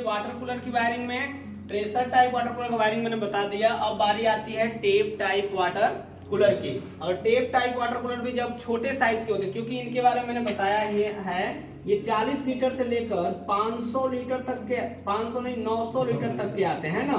Water cooler की wiring में pressure type water cooler का वायरिंग मैंने बता दिया। अब बारी आती है टेप टाइप वाटर कूलर की। और टेप टाइप वाटर कूलर भी जब छोटे साइज के होते हैं, क्योंकि इनके बारे में मैंने बताया ये 40 लीटर से लेकर 500 लीटर तक के, 500 नहीं 900 लीटर तक के आते हैं ना।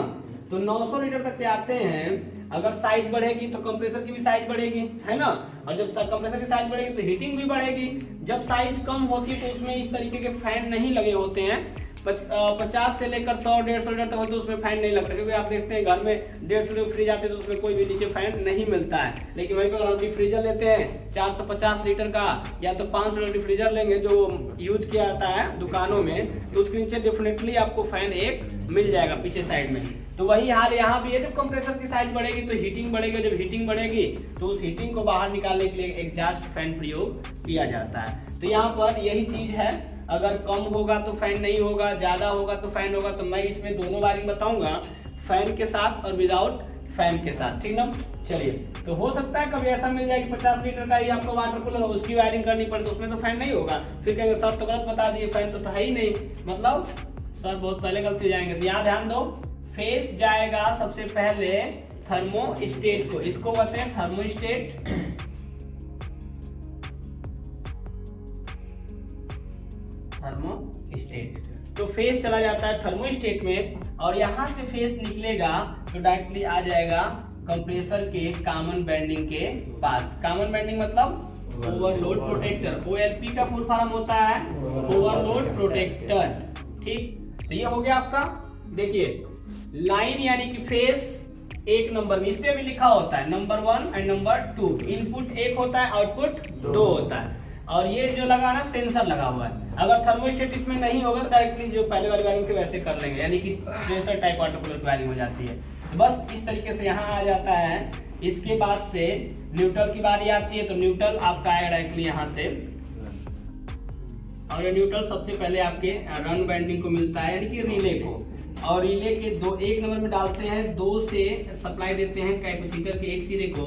तो 900 लीटर तक के आते हैं। अगर साइज बढ़ेगी तो कंप्रेसर की भी साइज बढ़ेगी, है ना। और जब कंप्रेसर की साइज बढ़ेगी तो हीटिंग भी बढ़ेगी। जब साइज कम होती है तो उसमें इस तरीके के फैन नहीं लगे होते हैं। 50 से लेकर 100-150 लीटर तक हो तो उसमें फैन नहीं लगता, क्योंकि आप देखते हैं घर में 150 लीटर फ्रिज आते हैं तो उसमें कोई भी नीचे फैन नहीं मिलता है। लेकिन वहीं पर हम फ्रीजर लेते हैं 450 लीटर का या तो 500 लीटर फ्रीजर लेंगे जो यूज किया जाता है दुकानों में, तो उसके नीचे डेफिनेटली आपको फैन एक मिल जाएगा पीछे साइड में। तो वही हाल यहाँ भी है, जब कंप्रेसर की साइज बढ़ेगी तो हीटिंग बढ़ेगी, जब हीटिंग बढ़ेगी तो उस हीटिंग को बाहर निकालने के लिए एग्जॉस्ट फैन प्रयोग किया जाता है। तो यहाँ पर यही चीज है, अगर कम होगा तो फैन नहीं होगा, ज्यादा होगा तो फैन होगा। तो मैं इसमें दोनों वायरिंग बताऊंगा, फैन के साथ और विदाउट फैन के साथ, ठीक ना। चलिए, तो हो सकता है कभी ऐसा मिल जाए कि 50 लीटर का ही आपको वाटर कूलर हो, उसकी वायरिंग करनी पड़े तो उसमें तो फैन नहीं होगा। फिर कहेंगे सर तो गलत बता दिए, फैन तो है ही नहीं, मतलब सर बहुत पहले गलती हो जाएंगे। तो यहाँ ध्यान दो, फेस जाएगा सबसे पहले थर्मोस्टेट को, इसको कहते हैं थर्मोस्टेट। थर्मोस्टेट तो फेस चला जाता है थर्मोस्टेट में, और यहां से फेस निकलेगा तो डायरेक्टली आ जाएगा कंप्रेसर के कॉमन बैंडिंग के पास। कॉमन बैंडिंग मतलब ओवरलोड प्रोटेक्टर। OLP का फुल फॉर्म होता है ओवरलोड प्रोटेक्टर, ठीक। तो ये हो गया आपका। देखिए लाइन यानी कि फेस एक नंबर में, इस पे भी लिखा होता है नंबर 1 एंड नंबर 2। इनपुट एक होता है, आउटपुट 2 होता है। और ये जो लगा ना सेंसर लगा हुआ है। अगर थर्मोस्टेट इसमें नहीं होगा तो डायरेक्टली जो पहले वाली वायरिंग थी वैसे कर लेंगे, यानी कि प्रेशर टाइप वाटर कूलर की वायरिंग हो जाती है। तो बस इस तरीके से यहाँ आ जाता है। इसके बाद से न्यूट्रल की बारी आती है, तो न्यूट्रल आपका आएगा डायरेक्टली यहाँ से। और ये न्यूट्रल सबसे पहले आपके रन बैंडिंग को मिलता है, यानी कि रिले को। और रिले के एक नंबर में डालते हैं, 2 से सप्लाई देते हैं कैपेसिटर के एक सिरे को,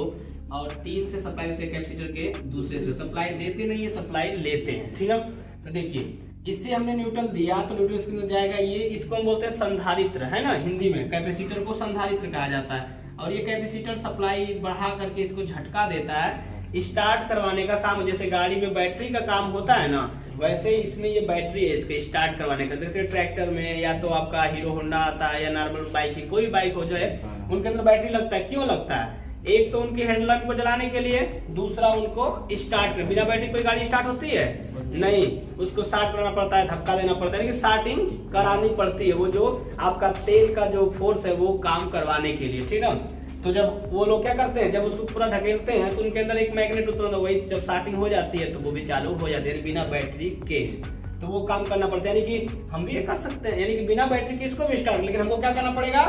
और 3 से सप्लाई देते हैं कैपेसिटर के दूसरे से। सप्लाई देते नहीं है, सप्लाई लेते हैं, ठीक है। तो देखिए इससे हमने न्यूट्रल दिया तो न्यूट्रल इसके अंदर जाएगा। ये इसको हम बोलते हैं संधारित्र, है ना, हिंदी में कैपेसिटर को संधारित्र कहा जाता है। और ये कैपेसिटर सप्लाई बढ़ा करके इसको झटका देता है स्टार्ट करवाने का काम। जैसे गाड़ी में बैटरी का काम होता है ना, वैसे इसमें ये बैटरी है इसके स्टार्ट करवाने का। जैसे ट्रैक्टर में या तो आपका हीरो होंडा आता है या नॉर्मल बाइक की कोई बाइक हो जाए, उनके अंदर बैटरी लगता है। क्यों लगता है? एक तो उनके हैंडलर को जलाने के लिए, दूसरा उनको स्टार्ट कर। बिना बैटरी कोई गाड़ी स्टार्ट होती है नहीं, उसको स्टार्ट करना पड़ता है, धक्का देना पड़ता है, लेकिन स्टार्टिंग करानी पड़ती है। वो जो आपका तेल का जो फोर्स है वो काम करवाने के लिए, ठीक है। तो जब वो लोग क्या करते हैं, जब उसको पूरा ढकेलते हैं तो उनके अंदर एक मैग्नेट उत्पन्न होता है, वही जब स्टार्टिंग हो जाती है तो वो भी चालू हो जाती है बिना बैटरी के। तो वो काम करना पड़ता है, यानी कि हम भी ये कर सकते हैं, यानी कि बिना बैटरी के इसको भी स्टार्ट, लेकिन हमको क्या करना पड़ेगा,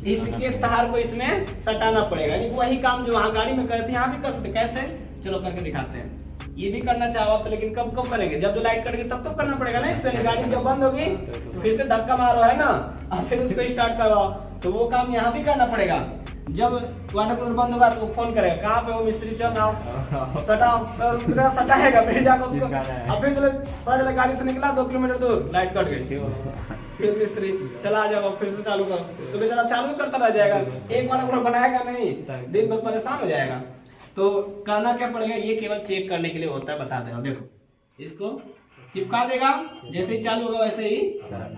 इसके तार को इसमें सटाना पड़ेगा। यानी वही काम जो वहाँ गाड़ी में करते हैं यहाँ भी कर सकते। कैसे? चलो करके दिखाते हैं। ये भी करना चाहो तो, लेकिन कब कब करेंगे, जब जो लाइट कटेगी तब तो करना पड़ेगा ना। इसमें गाड़ी जब बंद होगी तो फिर से धक्का मारो, है ना, और फिर उसको स्टार्ट करवाओ। तो वो काम यहाँ भी करना पड़ेगा। जब वाटर कूलर बंद होगा तो फोन करेगा, कहाँ पे हो मिस्त्री, चल आओ सटाओ, तो सटाएगा। फिर जाकर उसको अब फिर चलो गाड़ी से निकला 2 किलोमीटर दूर, लाइट कट गई, फिर मिस्त्री चला जाओ फिर से चालू करो, तो बेचारा चालू करता रह जाएगा। एक वाटर कूलर बनाएगा नहीं, दिन भर परेशान हो जाएगा। तो करना क्या पड़ेगा, ये केवल चेक करने के लिए होता है, बता देगा। देखो इसको चिपका देगा, जैसे ही चालू होगा वैसे ही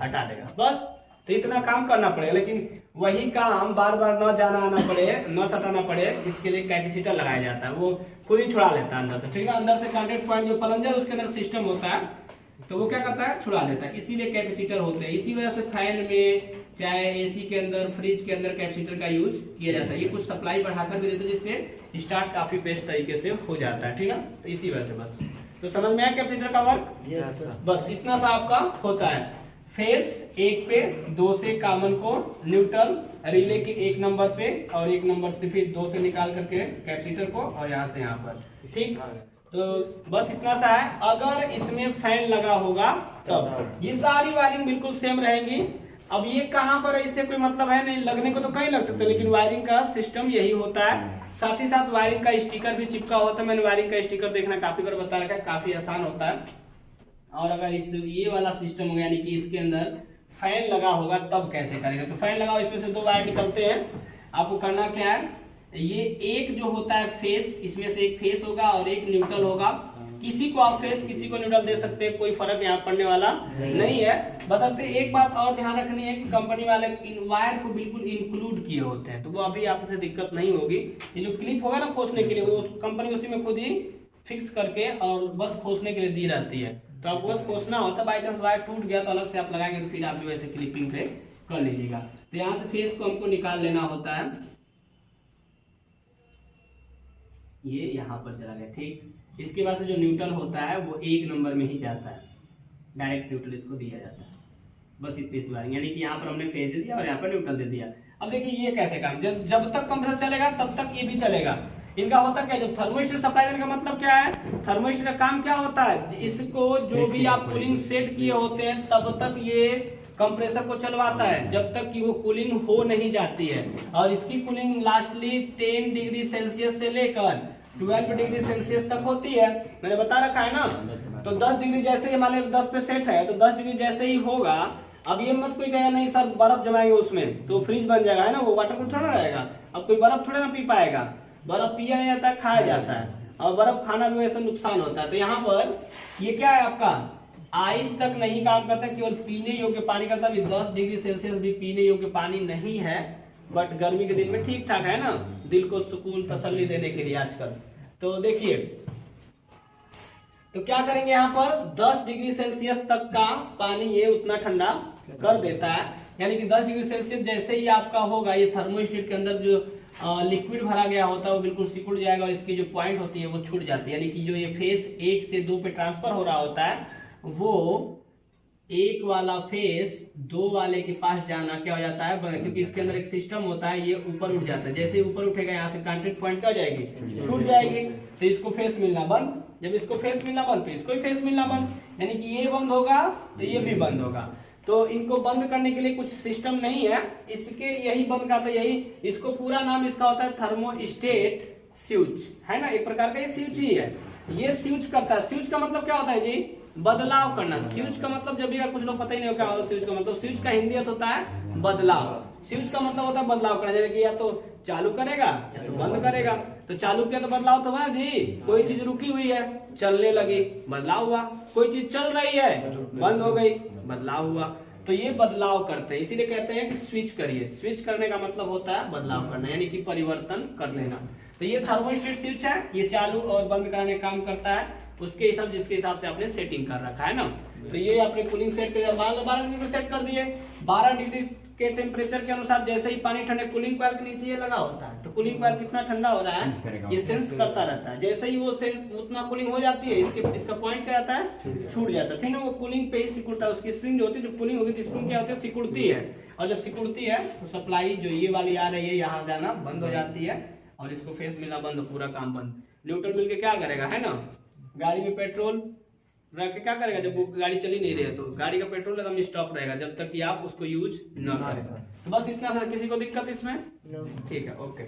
हटा देगा, बस। तो इतना काम करना पड़ेगा, लेकिन वही काम बार बार न जाना आना पड़े, न सटाना पड़े, इसके लिए कैपेसिटर लगाया जाता है। वो खुद ही छुड़ा लेता है अंदर से, ठीक है। अंदर से कांटेक्ट पॉइंट जो प्लंजर उसके अंदर सिस्टम होता है, तो वो क्या करता है, छुड़ा लेता है। इसीलिए कैपेसिटर होते हैं। इसी वजह से फैन में, चाहे एसी के अंदर, फ्रिज के अंदर कैपेसिटर का यूज किया जाता है। ये कुछ सप्लाई बढ़ाकर भी देते हैं, जिससे स्टार्ट काफी बेस्ट तरीके से हो जाता है, ठीक है। तो इसी वजह से बस तो समझ में आया कैपेसिटर का वर्क। बस इतना सा आपका होता है। फेस 1 पे, 2 से कॉमन को, न्यूट्रल रिले के 1 नंबर पे, और 1 नंबर से फिर 2 से निकाल करके कैपेसिटर को, और यहाँ से यहाँ पर, ठीक। तो बस इतना सा है। अगर इसमें फैन लगा होगा तब ये सारी वायरिंग बिल्कुल सेम रहेंगी। अब ये कहाँ पर है, इससे कोई मतलब है नहीं, लगने को तो कहीं लग सकते हैं, लेकिन वायरिंग का सिस्टम यही होता है। साथ ही साथ वायरिंग का स्टिकर भी चिपका होता है। मैंने वायरिंग का स्टिकर देखना काफी बार बता रखा है, काफी आसान होता है। और अगर ये वाला सिस्टम हो गया, यानी कि इसके अंदर फैन लगा होगा तब कैसे करेंगे। तो फैन लगाओ, इसमें से 2 वायर निकलते हैं। आपको करना क्या है, ये एक जो होता है फेस, इसमें से एक फेस होगा और एक न्यूट्रल होगा। किसी को आप फेस किसी को न्यूट्रल दे सकते हैं, कोई फर्क यहाँ पड़ने वाला नहीं है। बस अब एक बात और ध्यान रखनी है कि कंपनी वाले इन वायर को बिल्कुल इंक्लूड किए होते हैं, तो वो अभी आपसे दिक्कत नहीं होगी। ये जो क्लिप होगा ना खोसने के लिए, वो कंपनी उसी में खुद ही फिक्स करके और बस खोसने के लिए दी रहती है। तो आपको बस खोसना होता है, बाई चांस वायर टूट गया तो अलग से आप लगाएंगे, तो फिर आप जो ऐसे क्लिपिंग पे कर लीजिएगा। तो यहाँ से फेस को हमको निकाल लेना होता है, ये यहाँ पर चला गया, ठीक। इसके बाद से जो न्यूट्रल होता है वो 1 नंबर में ही जाता है, डायरेक्ट न्यूट्रल इसको दिया जाता है। बस इतनी सी बात, यानी कि यहाँ पर हमने फेस दे दिया और यहाँ पर न्यूट्रल दे दिया। अब देखिए ये कैसे काम, जब तक कंप्रेसर चलेगा तब तक ये भी चलेगा। इनका होता क्या, जब थर्मोस्टेट सप्लाई देने का मतलब क्या है, थर्मोस्टेट का काम क्या होता है, इसको जो भी आप कूलिंग सेट किए होते हैं तब तक ये कंप्रेसर को चलवाता है, जब तक कि वो कूलिंग हो नहीं जाती है। और इसकी कूलिंग लास्टली 10 डिग्री सेल्सियस से लेकर 12 डिग्री सेल्सियस तक होती है, मैंने बता रखा है ना। तो 10 डिग्री जैसे ही मान 10 पे सेट है, तो 10 डिग्री जैसे ही होगा, अब ये मत कोई कहेगा नहीं सर बर्फ जमाएंगे उसमें तो फ्रिज बन जाएगा, है ना, वो वाटर कूल थोड़ा रहेगा। अब कोई बर्फ थोड़ा ना पी पाएगा, बर्फ पिया नहीं जाता है, खाया जाता है, और बर्फ खाना भी वैसे नुकसान होता है। तो यहाँ पर ये क्या है आपका, आइस तक नहीं काम करता, केवल पीने योग्य पानी करता। 10 डिग्री सेल्सियस भी पीने योग्य पानी नहीं है, बट गर्मी के दिन में ठीक ठाक है ना, दिल को सुकून तसल्ली देने के लिए आजकल। तो देखिए, तो क्या करेंगे, यहाँ पर 10 डिग्री सेल्सियस तक का पानी ये उतना ठंडा कर देता है। यानी कि 10 डिग्री सेल्सियस जैसे ही आपका होगा, ये थर्मोस्टेट के अंदर जो लिक्विड भरा गया होता है वो बिल्कुल सिकुड़ जाएगा और इसकी जो पॉइंट होती है वो छूट जाती है। यानी कि जो ये फेस 1 से 2 पे ट्रांसफर हो रहा होता है, वो 1 वाला फेस 2 वाले के पास जाना क्या हो जाता है, क्योंकि इसके अंदर एक सिस्टम होता है, ये ऊपर उठ जाता है। जैसे ही ऊपर उठेगा यहाँ से कांटेक्ट पॉइंट क्या हो जाएगी, छूट जाएगी। तो इसको फेस मिलना बंद, जब इसको फेस मिलना बंद तो इसको फेस मिलना बंद। यानी कि ये बंद होगा तो ये भी बंद होगा। तो इनको बंद करने के लिए कुछ सिस्टम नहीं है, इसके यही बंद करता है, यही इसको पूरा नाम इसका होता है थर्मोस्टेट स्विच, है ना, एक प्रकार का ये स्विच ही है। ये स्विच करता है। स्विच का मतलब क्या होता है जी, बदलाव करना। स्विच का मतलब जब भी कुछ लोग पता ही नहीं हो क्या होता स्विच का मतलब, स्विच का हिंदी अर्थ होता है बदलाव। स्विच का मतलब होता है बदलाव करना, जैसे कि या तो चालू करेगा या तो बंद करेगा। तो चालू किया तो बदलाव तो हुआ जी, कोई चीज रुकी हुई है चलने लगी, बदलाव हुआ। कोई चीज चल रही है बंद हो गई, बदलाव हुआ। तो ये बदलाव करते हैं, इसीलिए कहते हैं कि स्विच करिए। स्विच करने का मतलब होता है बदलाव करना, यानी कि परिवर्तन कर लेना। तो ये थर्मोस्टेट स्विच है, ये चालू और बंद कराने का काम करता है उसके हिसाब जिसके हिसाब से आपने सेटिंग कर रखा है ना। तो ये आपने कूलिंग सेट कर 12 डिग्री पे सेट कर दिए। 12 डिग्री के टेम्परेचर के अनुसार जैसे ही पानी ठंडा, कूलिंग कॉइल के नीचे ये लगा होता है, तो कूलिंग कॉइल कितना ठंडा हो रहा है ये सेंस करता रहता है। जैसे ही वो सेंस उतना कूलिंग हो जाती है, इसका पॉइंट क्या आता है, छूट जाता है, ठीक है। वो कूलिंग पे ही सिकुड़ता है, उसकी स्प्रिंग जो होती है, जब कूलिंग होगी तो स्प्रिंग क्या होती है, सिकुड़ती है। और जब सिकुड़ती है तो सप्लाई जो ये वाली आ रही है यहाँ जाना बंद हो जाती है और इसको फेस मिलना बंद, पूरा काम बंद। न्यूट्रल मिलके क्या करेगा, है ना, गाड़ी में पेट्रोल रख के क्या करेगा, जब वो गाड़ी चली नहीं रही है तो गाड़ी का पेट्रोल एकदम स्टॉप रहेगा जब तक कि आप उसको यूज न करें। तो बस इतना सा, किसी को दिक्कत इसमें, ठीक है, ओके।